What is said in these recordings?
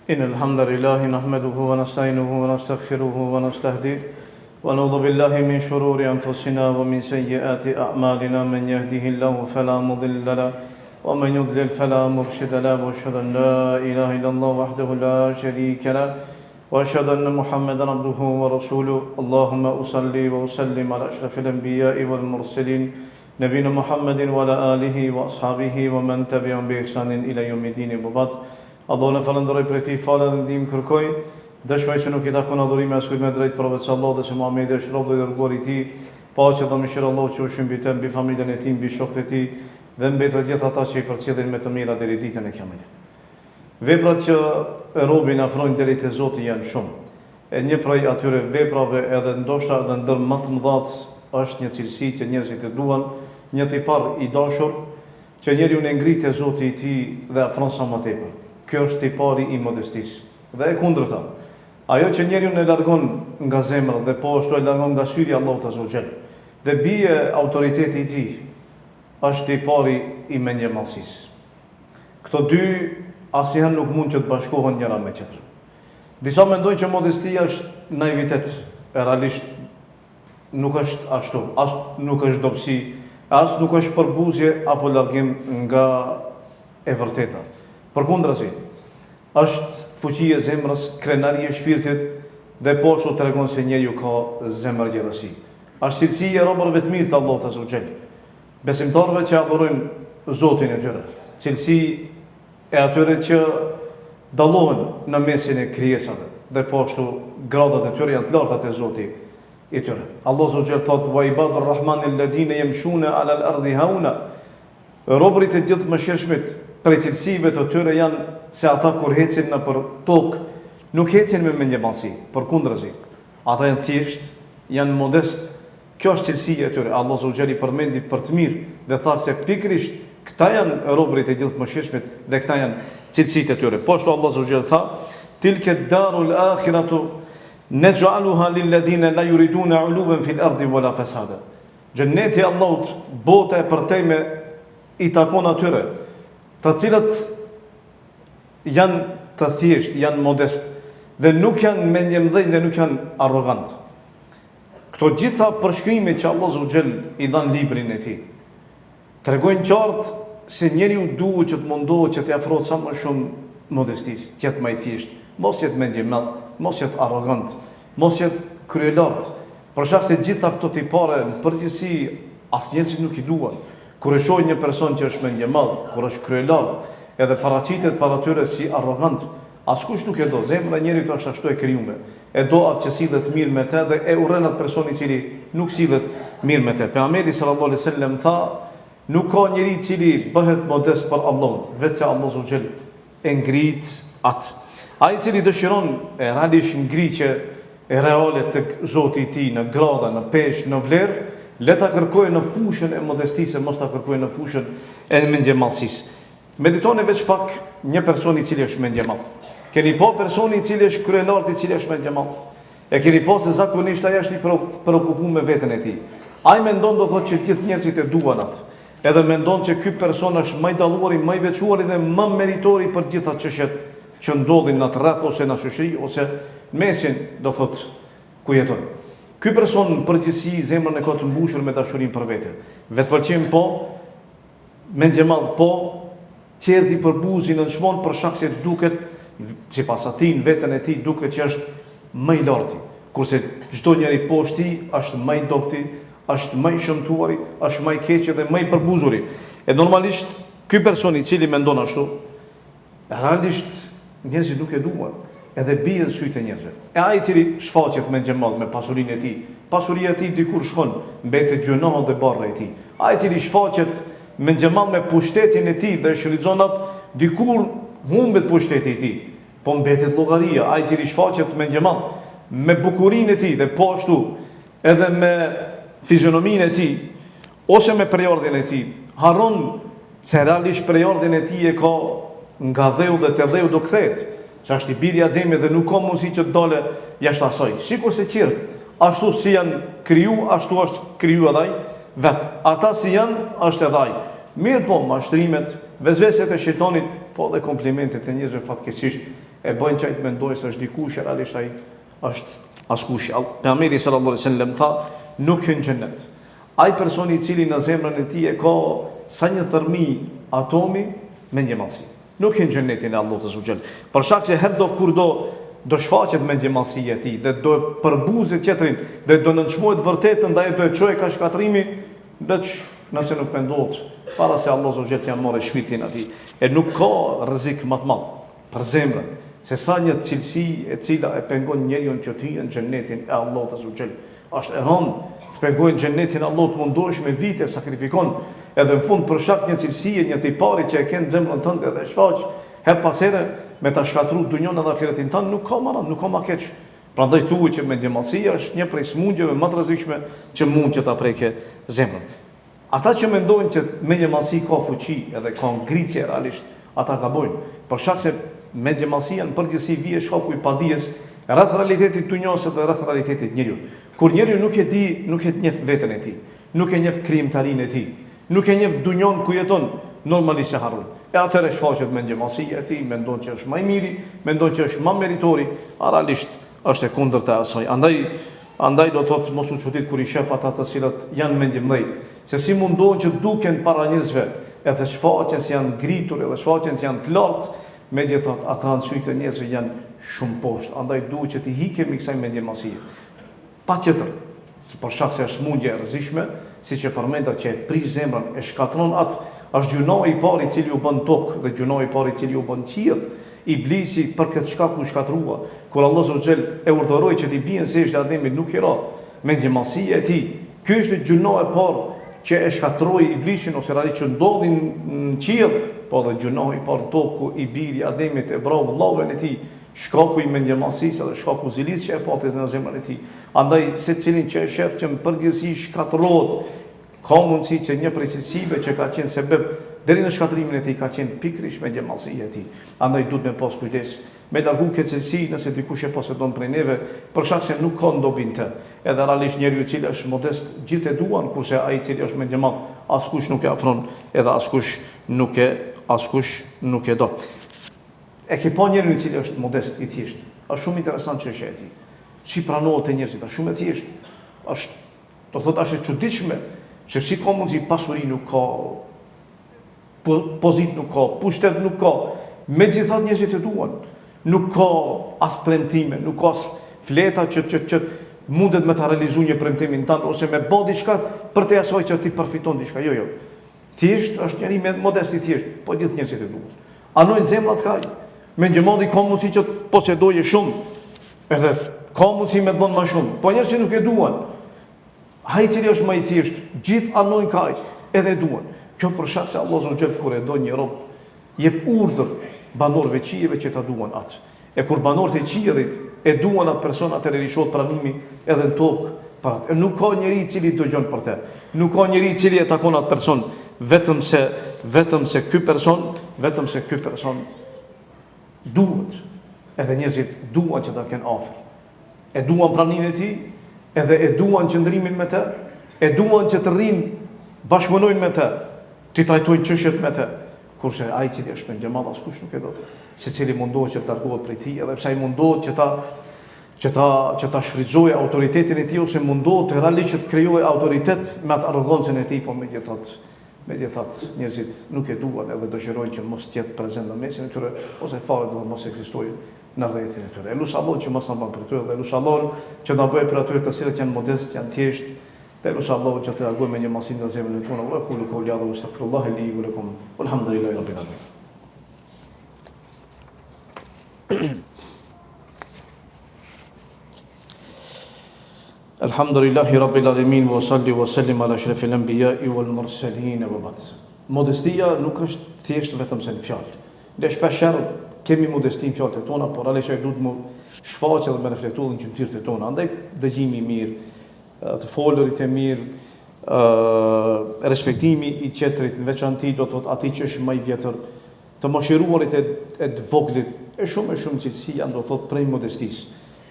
إن الحمد لله نحمده ونستعينه ونستغفره ونستهديه ونعوذ بالله من شرور أنفسنا ومن سيئات أعمالنا من يهده الله فلا مضل له ومن يضلل فلا مرشد له وأشهد أن لا إله إلا الله وحده لا شريك له وأشهد أن محمدا عبده ورسوله اللهم أصلي وأسلم على أشرف الأنبياء والمرسلين نبينا محمد وعلى آله وأصحابه ومن تبعهم بإحسان إلى يوم الدين وبعد Allahun e falenderoj për ti falë dhe ndihmë kërkoj. Dëshmoj se nuk i takon adhurimi askujt me drejt përveç Allahut dhe se Muhamedi është rob dhe dërguar i tij. Paqja dhe mëshira e Allahut qofshin mbi të, mbi familjen e tij, mbi shokët e tij dhe mbi të gjithë ata që i përcjellin me të mira deri ditën e Kiametit. Veprat që robin afrojnë deri te Zoti janë shumë. E një prej atyre veprave edhe ndoshta edhe ndër më të mëdhat është një cilësi që njerëzit e duan, një tipar i dashur që njeriu e ngrit te Zoti i tij dhe afron sa më tepër. Kjo është tipari i modestisë. Dhe e kundërta, ajo që njeriu e largon nga zemra dhe po ashtu e largon nga syri Allahut Azza wa Jall, dhe bie autoriteti i tij, është tipari i mendjemallësisë. Këto dy asnjëherë nuk mund që të bashkohen njëra me tjetrën. Disa mendojnë që modestia është naivitet, realisht nuk është ashtu, as nuk është dobësi, as nuk është përbuzje apo largim nga e vërteta. Përkundrazi, është fuqi e zemrës, krenari e shpirtit dhe po ashtu tregon se njeriu ka zemërgjellësi. Është cilësi e robërve të mirë të Allahut Azza wa Jall, besimtarëve që adhurojnë Zotin e tyre, cilësi e atyre që dallohen në mesin e krijesave dhe po ashtu gradat e tyre janë të larta te Zoti i tyre. Allahu Azza wa Jall thotë: "Wa ibadur rahmanil ladina yamshuna 'ala al-ardi hauna." Robërit e gjithë mëshirshmit prej cilësive të tyre janë se ata kur hecin në për tokë, nuk hecin me mendjemallësi, përkundrazi. Ata janë thjesht, janë modest. Kjo është cilësia e tyre. Allahu Azza wa Jall i përmendi për të mirë dhe tha se pikërisht këta janë robërit e gjithë mëshirshmit dhe këta janë cilësitë e tyre. Po ashtu Allahu Azza wa Jall tha: "Tilka ad-darul akhiratu naj'aluha lil ladina la yuriduna 'uluwan fil ardi wala fasada." Xheneti i Allahut, bota e përtejme i takon atyre të cilët janë të thjesht, janë modest dhe nuk janë mendjemdhënj dhe nuk janë arrogant. Këto gjitha përshkrime që Allahu Azza wa Jall i dhan librin e tij tregojnë qartë se njeriu duhet që të mundohet që të afrohet sa më shumë modestisë, të jetë më i thjesht, mos jetë mendjemdhënj, mos jetë arrogant, mos jetë kryelart. Për shkak se gjitha këto tipare në përgjithësi asnjëri nuk i duan. Kur e shoh një person që është mendjemall, kur është kryelar, edhe paraqitet para tyre si arrogant, askush nuk e do. Zemra e njeriu është ashtu e krijuar. E do atë që sillet mirë me të dhe e urren atë person i cili nuk sillet mirë me të. Pejgamberi sallallahu alaihi wasallam tha: "Nuk ka njeri i cili bëhet modest për Allahun, vetë Allahu subhanahu wa taala e ngrit atë. Ai i cili dëshiron e realisht ngritje e reale tek Zoti i tij në grada, në peshë, në vlerë, le ta kërkojë në fushën e modestisë, mos ta kërkojë në fushën e mendjemallësisë." Meditoni veç pak një person i cili është mendjemall. Keni pa personi i cili është kryelart, i cili është mendjemall. E keni pa se zakonisht ai është i preokupuar me veten e tij. Ai mendon do thotë që gjithë njerëzit e duan atë. Edhe mendon që ky person është më i dalluari, më i veçuar dhe më meritori për gjitha çështjet që ndodhin në rreth ose në shoqëri ose në mesin do thotë ku jeton. Ky person në përgjithësi zemrën e ka të mbushur me dashurinë për vete. Vetpëlqim po, mendjemall po, qerti për buzin në shmon për shkak se duket sipas atij në veten e tij duket që është më i larti. Kurse çdo njeri poshtë tij është më i dobti, është më i shëmtuari, është më i keq dhe më i përbuzuri. E normalisht ky person i cili mendon ashtu, realisht njerëzit nuk e duan, edhe bie në sytë e njerëzve. E ai i cili shfaqet me xhemal, me pasurinë e tij, pasuria e tij dikur shkon, mbetet gjënohet dhe barra e tij. Ai i cili shfaqet me xhemal me pushtetin e tij dhe shfrytëzon atë, dikur humbet pushteti i tij, po mbetet llogaria. Ai i cili shfaqet me xhemal, me bukurinë e tij dhe po ashtu edhe me fizionominë e tij ose me periordhjen e tij, harron se realisht periordhjen e tij e ka nga dheu dhe te dheu do kthehet. Që është i biri Ademit dhe nuk ka mundësi që të dale jashtë asaj. Sikur se qirë, ashtu si janë kriju, ashtu është kriju edhe ai vetë. Ata si janë, është edhe ai. Mirë po, mashtrimet, vezveset e shejtanit, po dhe komplimentet e njerëzve fatkeqësisht e bën që ai të mendojë se është dikush, realisht ai është askush. Pejgamberi sallallahu alaihi wasallam tha, nuk hyn xhennet ai personi i cili në zemrën e tij e ka sa një thërmi atomi me ndjemallsi. Nuk hyn xhennetin e Allahut azza xal. Për shkak se herdo kur do shfaqet me ndjemallsia e tij, dhe do përbuzet tjetrin, dhe do nënçmohet vërtetën, ndaj do e çojë ka shkatrimi, veç nëse nuk mendohet para se Allah azza xal t'ia morë shpirtin atij. E nuk ka rrezik më të madh për zemrën se sa një cilësi e cila e pengon njeriu që të hyjë në xhennetin e Allahut azza xal. Është e rëndë të pengojnë xhennetin e Allahut, mundohesh me vite, sakrifikon, edhe në fund për shkak një cilësie, një tipari që e ken zemrën tënde dhe shfaq, her pas here me ta shkatru dunjon edhe ahiretin tënd, nuk ka marrë, nuk ka ma keq. Prandaj thuhet që mendjemallësia është një prej smundjeve më të rrezikshme që mund që ta preke zemrën. Ata që mendojnë që mendjemallësi ka fuqi edhe ka ngritje realisht, ata gabojnë. Për shkak se mendjemallësia në përgjithësi vije shkaku i padijes rreth realitetit dunjos dhe rreth realitetit njeriu. Kur njeriu nuk e di, nuk e njeh veten e tij, nuk e njeh krijimtarinë e tij, nuk e njeh dunjon ku jeton, normalisht e harron. E atëherë shfaqet mendjemallësia e tij, mendon që është më i miri, mendon që është më meritori, realisht është e kundërta e asaj. Andaj do thotë mos u çudit kur i shef ata të cilët janë mendjemëllë, se si mundohen që duken para njerëzve, edhe shfaqen se janë ngritur, edhe shfaqen se janë të lartë, megjithatë ata në sy të njerëzve janë shumë poshtë. Andaj duhet që të hikemi kësaj mendjemallësie. Patjetër, për shkak se është smundje e rrezikshme, siç e përmenda, që e prish zemrën, e shkatron atë, është gjunohi i parë i cili u bën tokë dhe gjunohi i parë i cili u bën qiell. Iblisi për këtë shkak u shkatrua. Kur Allah subhanahu e urdhëroi që t'i bien sejdë Ademit, nuk i ra mendjemallësia e tij. Ky është gjunohi i parë që e shkatroi Iblisin ose realisht që ndodhi në qiell, po dhe gjunohi i parë tokë ku i biri Ademit e vrau vëllain e tij. Shkaku i mendjemallësisë dhe shkaku zilis që e patë në zemrën e tij. Andaj secilin që e shef që në përgjithësi shkatërrohet, ka mundësi që një prej cilësive që ka qenë sebeb deri në shkatrimin e tij ka qenë pikërisht mendjemallësia e tij. Andaj duhet me pas kujdes, me largu këtë cilësi nëse dikush e posedon prej neve, për shkak se nuk ka ndobin të. Edhe realisht njeriu i cili është modest, gjithë e duan, kurse ai i cili është mendjemall, askush nuk e afron, edhe askush nuk e do. E ke pa njeriu i cili është modest, i thjesht. Është shumë interesant që është e tij. Si pranohet te njerëzit, është shumë e thjesht. Do thotë është e çuditshme, se si ka mundsi pasuri nuk ka, pozit nuk ka, pushtet nuk ka, megjithatë njerëzit e duan. Nuk ka as premtime, nuk ka as fleta që mundet me ta realizojë një premtimin tënd ose me bë diçka për të asaj që ti përfiton diçka. Jo. Thjesht është njëri me modest i thjesht, po gjithë njerëzit e duan. Anojnë zemrat kaj. Mendjemallësi ka mundësi që të posedojë shumë, edhe ka mundësi me dhënë më shumë, po njerëzit që nuk e duan. Ai i cili është më i thjesht, gjithë anojnë kaj, edhe e duan. Kjo për shkak se Allah subhanahu kur e do një rob, jep urdhër banorëve të qiellit që ta duan atë. E kur banorët e qiellit e duan atë person, atëherë rishohet pranimi edhe në tokë për atë. E nuk ka njeri i cili dëgjon për të. Nuk ka njeri i cili e takon atë person, vetëm se ky person duhet. Edhe njerëzit duan që ta kenë afër. E duan pranimin e tij, edhe e duan qëndrimin me të, e duan që të rrinë bashkëpunojnë me të, të trajtojnë çështjet me të. Kurse ai i cili është mendjemall askush nuk e do. Secili mundohet që të largohet prej tij, edhe pse ai mundohet që ta shfrytëzojë autoritetin e tij ose mundohet të realisht që të krijojë autoritet me atë arrogancën e tij, po megjithatë njerëzit nuk e duan edhe dëshirojnë që mos të jetë prezant në mesin e tyre ose fare do mos ekzistojë në rrethin e tyre. Elush Allah që mos na bën për ty, dhe elush Allah që na bëjë për atyre të cilët janë modest, janë thjesht, dhe elush Allah që të largojmë një masinë nga zemrën e tona. Wa qulu qawli hadha wa astaghfirullaha li wa lakum. Walhamdulillahi rabbil alamin. Alhamdulillahi rabbil alamin wa salli wa sallim ala ashrafil anbiya'i wal mursalin wa ba'd. Modestia nuk është thjesht vetëm se në fjalë. Ne shpeshherë kemi modestin në fjalët tona, por realisht duhet të shfaqet dhe me reflektuar në gjymtyrët tona. Andaj dëgjimi i mirë, të folurit e mirë, respektimi i tjetrit, në veçanti do thotë atij që është më i vjetër, të moshiruarit e të voglit, e shumë cilësi janë do thotë prej modestisë.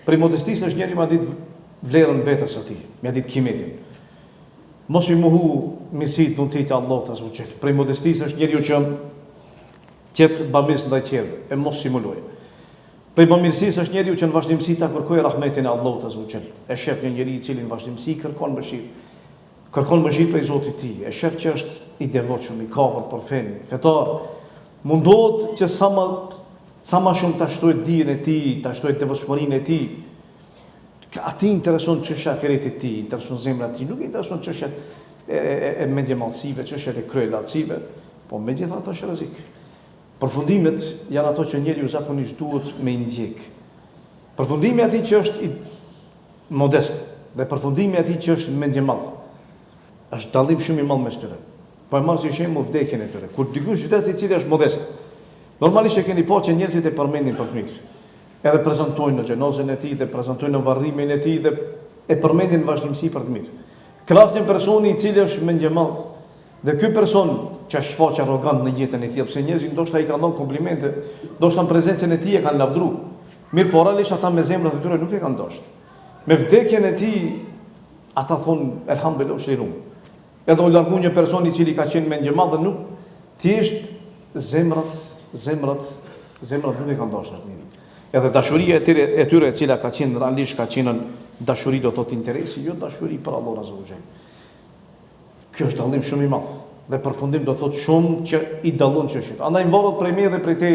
Prej modestisë është njëri ma ditë vlerën vetës atij, me ditë kimetin. Mos i mohu mirësitë dhuntit e Allahut azza wa jall. Prej modestisë është njeriu që tjetë bamirës ndaj tjerëve, e mos simulojë. Prej bamirësisë është njeriu që në vazhdimsi ta kërkojë rahmetin e Allahut azza wa jall. E shef një njeri i cili në vazhdimsi kërkon mëshirë. Kërkon mëshirë prej Zotit të tij. E shef që është i devotshëm, i kapur për fen, fetar. Mundohet që sa më shumë ta shtojë dijen e tij, ta shtojë devotshmërinë e tij. Ati intereson çështja e ahiretit të tij, intereson zemra e tij, nuk i intereson çështja e mendjemallësive, çështja e kryelartësive, po megjithatë është rrezik. Përfundimet janë ato që njeriu zakonisht duhet me i ndjek. Përfundimi i atij që është i modest dhe përfundimi i atij që është mendjemadh. Është dallim shumë i madh mes tyre. Po e marr si shembull vdekjen e tyre. Kur dikush vdes i cili është modest, normalisht e keni pa që njerëzit e përmendin për të mirë. Edhe prezantojnë në xhenozën e tij dhe prezantojnë në varrimin e tij dhe e përmendin në vazhdimsi për të mirë. Krahasim personi i cili është mendjemadh dhe ky person që është shfaq arrogant në jetën e tij, pse njerëzit ndoshta i kanë dhënë komplimente, ndoshta në prezencën e tij e kanë lavdruar. Mirë, por realisht ata me zemrat e tyre nuk e kanë dashur. Me vdekjen e tij ata thonë elhamdulillah shlirum. Edhe u largu një person i cili ka qenë mendjemadh dhe nuk thjesht zemrat nuk e kanë dashur atë njeri. Edhe dashuria e tyre e cila ka qenë realisht ka qenë dashuri do thotë interesi, jo dashuri për Allahun azza wa jall. Kjo është dallim shumë i madh dhe përfundim do thotë shumë që i dallon çështjet. Andaj varet prej me dhe prej te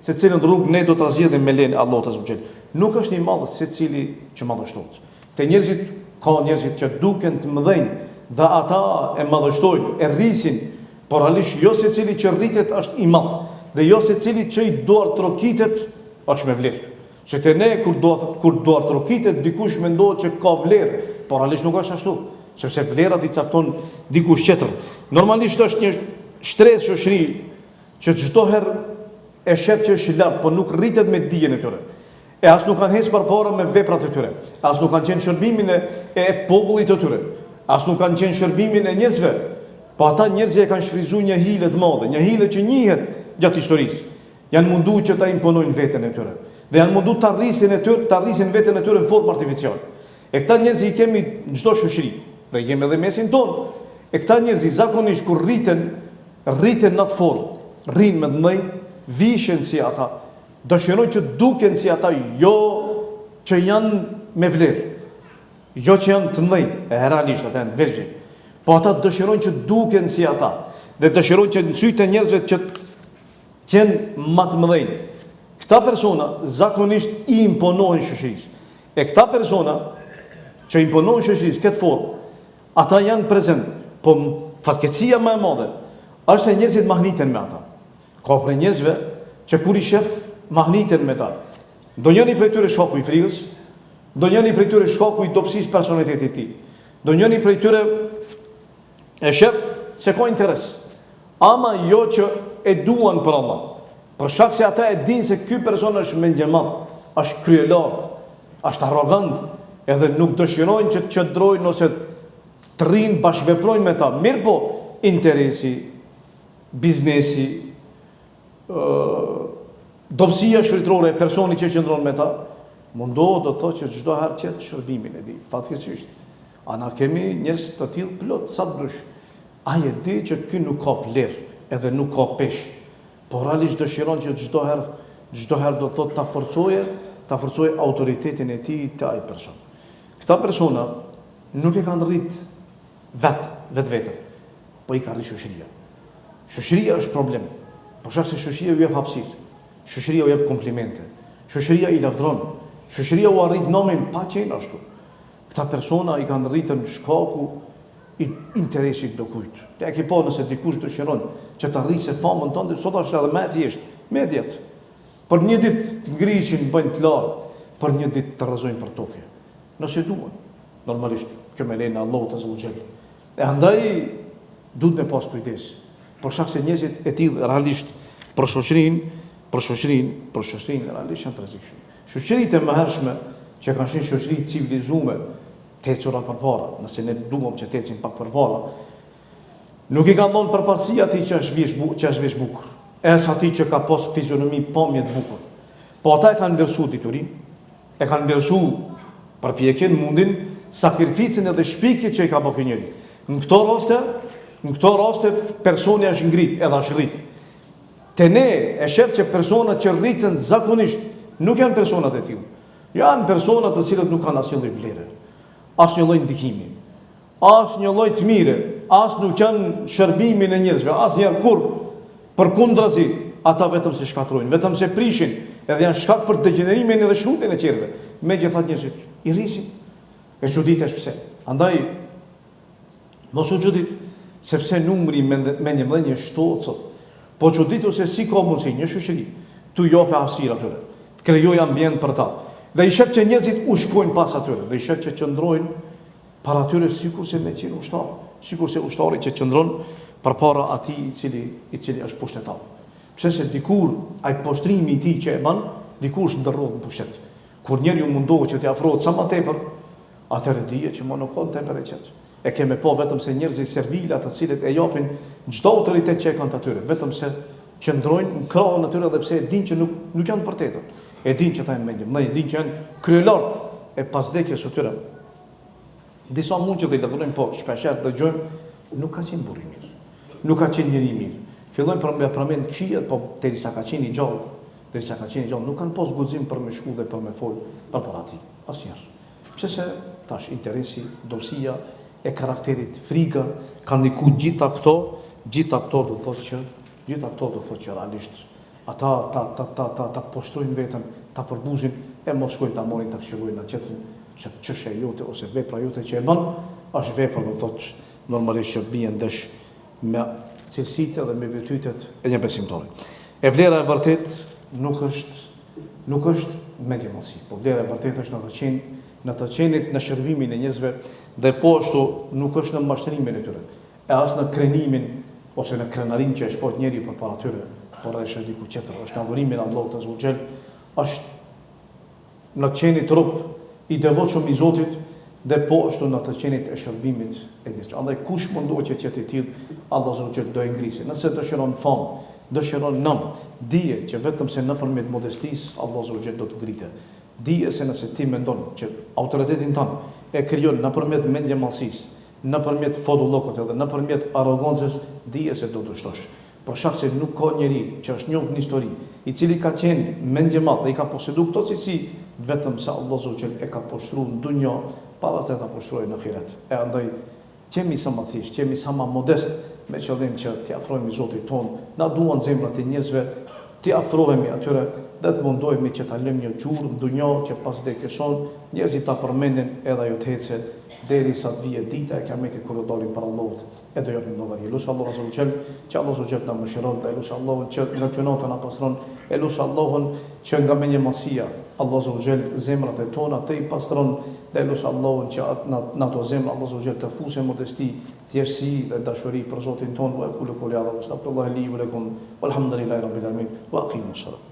se cilën rrugë ne do ta zgjedhim me lenin Allahut azza wa jall. Nuk është i madh secili që madhështohet. Te njerëzit ka njerëzit që duken të mëdhenj dhe ata e madhështojnë, e rrisin, por realisht jo secili që rritet është i madh dhe jo secili që i duar trokitet është me vlerë. Që te ne kur duar trokitet dikush mendohet që ka vlerë, por realisht nuk është ashtu, sepse vlerat i cakton dikush tjetër. Normalisht është një shtresë shoqëri që çdo herë e shef që është i lartë, por nuk rritet me dijen e tyre. E as nuk kanë hes përpara me veprat e tyre. As nuk kanë qenë shërbimin e popullit të tyre. As nuk kanë qenë shërbimin e njerëzve. Po ata njerëzve kanë shfryzuar një hile të madhe, një hile që njihet gjatë historisë. Janë munduar që ta imponojnë veten e tyre. Dhe janë munduar ta rrisin veten e tyre në formë artificiale. E këta njerëz i kemi në çdo shoqëri, dhe i kemi edhe mesin tonë. E këta njerëz zakonisht kur rriten në atë formë, rrin me ndëj, vishen si ata, dëshirojnë që duken si ata, jo që janë me vlerë, jo që janë të ndëj, realisht ata janë vergjë, po ata dëshirojnë që duken si ata, dhe dëshirojnë që në sytë e njerëzve që tjenë më të mëdhenj. Këta persona zakonisht i imponojnë shoqërisë. E këta persona që imponojnë shoqërisë këtë formë, ata janë prezent, po fatkeqësia më e madhe është se njerëzit mahniten me ata. Ka për njerëzve që kur i shef mahniten me ta. Ndonjëri prej tyre shoku i frikës, ndonjëri prej tyre shoku i dobësisë personalitetit të tij. Ndonjëri prej tyre e shef se ka interes, ama jo që e duan për Allah. Për shkak se ata e dinë se ky person është mendjemadh, është kryelart, është arrogant, edhe nuk dëshirojnë që të qëndrojnë ose të rrinë bashkëveprojnë me ta. Mirë po, interesi, biznesi, dobësia shpirtërore e personit që qëndron me ta, mundohet do të thotë që çdo herë tjetë shërbimin e di. Fatkeqësisht, ana kemi njerëz të tillë plot sa dush. Ai e di që ky nuk ka vlerë, edhe nuk ka peshë. Por realisht dëshiron që çdo herë do të thotë ta forcojë autoritetin e tij te ai person. Këta persona nuk e kanë rrit vetë, po i ka rrit shoqëria. Shoqëria është problem. Por shkak se shoqëria u jep hapësirë, shoqëria u jep komplimente, shoqëria i lavdron, shoqëria u arrit nomin pa qenë ashtu. Këta persona i kanë rritën shkaku i interesit do kujt. Te e ke pa nëse dikush dëshiron që të arrisë famën tënde, sot është edhe më e thjeshtë, mediat. Për një ditë të ngrihen, bëjnë të larë, për një ditë të rrezojnë për tokë. Nëse duan, normalisht kjo me lenin Allahut azza wa jall. E andaj duhet me pas kujdes. Për shkak se njerëzit e tillë realisht për shoqërinë realisht janë të rrezikshëm. Shoqëritë e mëhershme që kanë qenë shoqëri civilizuar, të ecura përpara, nëse ne duam që të ecim pak përpara, nuk i kanë dhënë përparësi atij që është vesh bukur, as atij që ka pas fizionomi pamje të bukur. Po ata e kanë vlerësuar diturinë, e kanë vlerësuar përpjekjen, mundin, sakrificën edhe shpikjen që i ka bërë ky njeri. Në këto raste personi është ngrit edhe është rrit. Te ne e shef që personat që rriten zakonisht Nuk janë personat e tillë. Janë persona të cilët nuk kanë asnjë lloj vlere, asnjë lloj ndikimi, asnjë lloj të mire, as nuk janë shërbimin e njerëzve, asnjëherë kurrë. Përkundrazi, ata vetëm se shkatrojnë, vetëm se prishin, edhe janë shkak për degenerimin edhe shrutjen e qerve. Megjithatë njerëzit i rrisin. E çuditesh pse? Andaj mos u çudit sepse numri me një mendje shtohet sot. Po çuditu se si ka mundësi një shoqëri tu jope hapësirë atyre, të krijojë ambient për ta. Dhe i shef që njerëzit u shkojnë pas atyre, dhe i shef që qëndrojnë para atyre sikurse me qenë ushtar, sikurse ushtari që qëndron përpara atij i cili është pushtetar. Pse se dikur ai poshtrimi i tij që e bën, dikush ndërrohet në pushtet. Kur njeriu mundohet që t'i afrohet sa më tepër, atëherë dihet që më nuk ka tepër e qet. E kemi po vetëm se njerëzit servila të cilët e japin çdo autoritet që e kanë atyre, vetëm se qëndrojnë në krahun atyre edhe pse e dinë që nuk janë të vërtetën. E dinë që ta janë mendje, e dinë që janë kryelar e pasvdekjes së tyre. Disa mund që të lavdërojnë, po shpeshherë dëgjojmë, nuk ka qenë burr i mirë. Nuk ka qenë njeri i mirë. Fillojnë për me përmend këqijat, po derisa ka qenë i gjallë, nuk kanë pas guxim për me shku dhe për me fol përpara tij. Asnjëherë. Pse se tash interesi, dobësia e karakterit, frika kanë ndiku gjitha këto do thotë që realisht ata ta poshtrojnë veten, ta përbuzin e mos shkojnë ta morin ta këshillojnë atë tjetrin që çështja jote ose vepra jote që e bën është vepra do thotë normalisht që bien ndesh me cilësitë dhe me virtytet e një besimtari. E vlera e vërtet nuk është mendjemallsi, po vlera e vërtet është në të qenit në shërbimin e njerëzve dhe po ashtu nuk është në mashtrimin e tyre, e as në krenimin ose në krenarin që e shfort njeri përpara tyre, por është diku tjetër, është në adhurimin Allahut Azza wa Jall, është në të qenit trup i devotshëm i Zotit dhe po ashtu në të qenit e shërbimit e njerëzve. Andaj kush mundohet që të jetë i tillë, Allahu Azza wa Jall do e ngrisë. Nëse dëshiron famë, dëshiron nam, dije që vetëm se nëpërmjet modestisë Allahu Azza wa Jall do të ngritë. Dije se nëse ti mendon që autoritetin tënd e krijon nëpërmjet mendjemallësisë, nëpërmjet fodullokut edhe nëpërmjet arrogancës, dije se do të shtosh. Për shkak se nuk ka njeri që është njohur në histori, i cili ka qenë mendjemadh dhe i ka posedu këto cilësi, vetëm se Allahu Azza wa Jall e ka poshtruar në dunjë para se ta poshtrojë në ahiret. E andaj qemi sa më thjesht, qemi sa më modest me qëllim që t'i afrohemi Zotit ton, na duan zemrat e njerëzve, t'i afrohemi atyre dhe të mundohemi që ta lëmë një gjurmë në dunjë që pas vdekjes son njerëzit ta përmendin edhe ajo të hece derisa të vijë dita e kiametit kur do dalim para Allahut e do japim llogari. Lutë Allahu Azza wa Jall që Allahu Azza wa Jall na mëshiron dhe lutë Allahun që nga gjunata na pastron, e lutë Allahun që nga mendjemallësia Allahu Azza wa Jall zemrat e tona të i pastron dhe lutë Allahun që në ato zemra Allahu Azza wa Jall të fusë modesti, thjeshtësi dhe dashuri për Zotin ton. Wa qulu qawli hadha wa astaghfirullaha li wa lakum walhamdulillahi rabbil alamin wa aqimus salat.